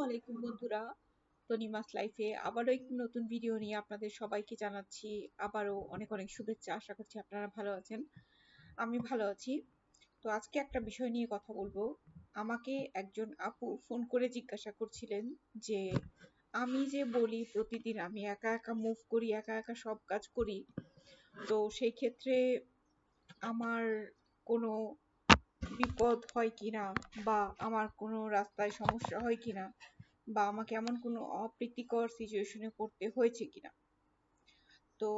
আলাইকুম বন্ধুরা, তনিমাস লাইফে আবারও একটি নতুন ভিডিও নিয়ে আপনাদের সবাইকে জানাচ্ছি আবারও অনেক অনেক শুভেচ্ছা। আশা করছি আপনারা ভালো আছেন। আমি ভালো আছি। তো আজকে একটা বিষয় নিয়ে কথা বলবো। আমাকে একজন আপু ফোন করে জিজ্ঞাসা করছিলেন যে আমি যে বলি প্রতিদিন আমি একা একা মুভ করি, একা একা সব কাজ করি, তো সেই ক্ষেত্রে আমার কোনো বিপদ হয় কিনা বা আমার কোনো রাস্তায় সমস্যা হয় কিনা বা আমাকে এমন কোনো অপ্রীতিকর সিচুয়েশনে পড়তে হয়েছে কিনা। তো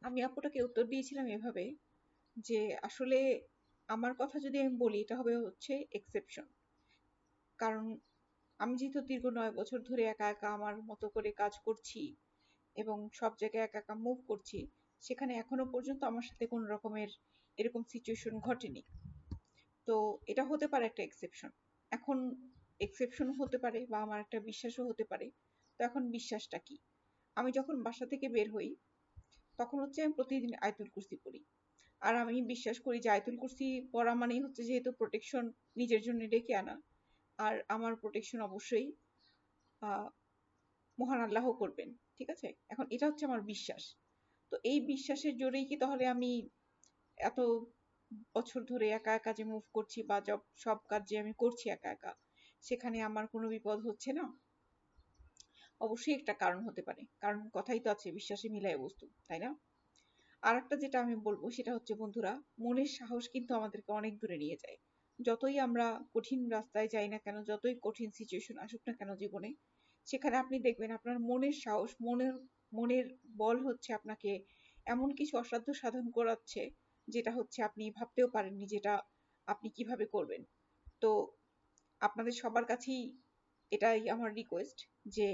আমি আপুটাকে উত্তর দিয়েছিলাম এভাবে যে আসলে আমার কথা যদি আমি বলি এটা হবে হচ্ছে এক্সেপশন। কারণ আমি যেহেতু দীর্ঘ 9 বছর ধরে একা একা আমার মতো করে কাজ করছি এবং সব জায়গায় একা একা মুভ করছি, সেখানে এখনো পর্যন্ত আমার সাথে কোনো রকমের এরকম সিচুয়েশন ঘটেনি। তো এটা হতে পারে একটা এক্সেপশন। এখন এক্সেপশন হতে পারে বা আমার একটা বিশ্বাসও হতে পারে। তো এখন বিশ্বাসটা কি? আমি যখন বাসা থেকে বের হই তখন হচ্ছে আমি প্রতিদিন আয়াতুল কুরসি পড়ি। আর আমি বিশ্বাস করি যে আয়াতুল কুরসি পড়া মানেই হচ্ছে যেহেতু প্রোটেকশন নিজের জন্য ডেকে আনা, আর আমার প্রোটেকশন অবশ্যই আহ মহান আল্লাহ করবেন। ঠিক আছে, এখন এটা হচ্ছে আমার বিশ্বাস। তো এই বিশ্বাসের জোরেই কি তাহলে আমি এত বছর ধরে একা একা যে মুভ করছি বা সব কাজ যে আমি করছি একা একা, সেখানে আমার কোনো বিপদ হচ্ছে না? অবশ্যই একটা কারণ হতে পারে, কারণ কথাই তো আছে বিশ্বাসে মিলায় বস্তু, তাই না? আর একটা যেটা আমি বলবো সেটা হচ্ছে বন্ধুরা, মনের সাহস কিন্তু আমাদেরকে অনেক দূরে নিয়ে যায়। যতই আমরা কঠিন রাস্তায় যাই না কেন, যতই কঠিন সিচুয়েশন আসুক না কেন জীবনে, সেখানে আপনি দেখবেন আপনার মনের সাহস, মনের বল হচ্ছে আপনাকে এমন কিছু অসাধ্য সাধন করাচ্ছে যেটা হচ্ছে আপনি ভাবতেও পারেননি যেটা আপনি কিভাবে করবেন। তো আপনাদের সবার কাছেই এটাই আমার রিকোয়েস্ট যে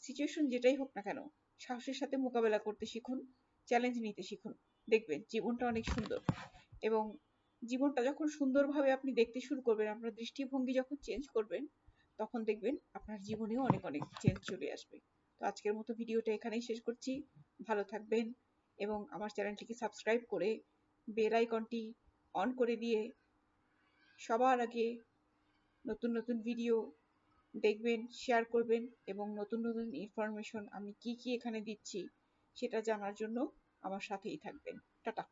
সিচুয়েশন যেটাই হোক না কেন, সাহসের সাথে মোকাবেলা করতে শিখুন, চ্যালেঞ্জ নিতে শিখুন। দেখবেন জীবনটা অনেক সুন্দর। এবং জীবনটা যখন সুন্দরভাবে আপনি দেখতে শুরু করবেন, আপনার দৃষ্টিভঙ্গি যখন চেঞ্জ করবেন, তখন দেখবেন আপনার জীবনেও অনেক অনেক চেঞ্জ চলে আসবে। তো আজকের মতো ভিডিওটা এখানেই শেষ করছি। ভালো থাকবেন এবং আমার চ্যানেলটিকে সাবস্ক্রাইব করে বেল আইকনটি অন করে দিয়ে সবার আগে নতুন নতুন ভিডিও দেখবেন, শেয়ার করবেন এবং নতুন নতুন ইনফরমেশন আমি কি কি এখানে দিচ্ছি সেটা জানার জন্য আমার সাথেই থাকবেন। টাটা।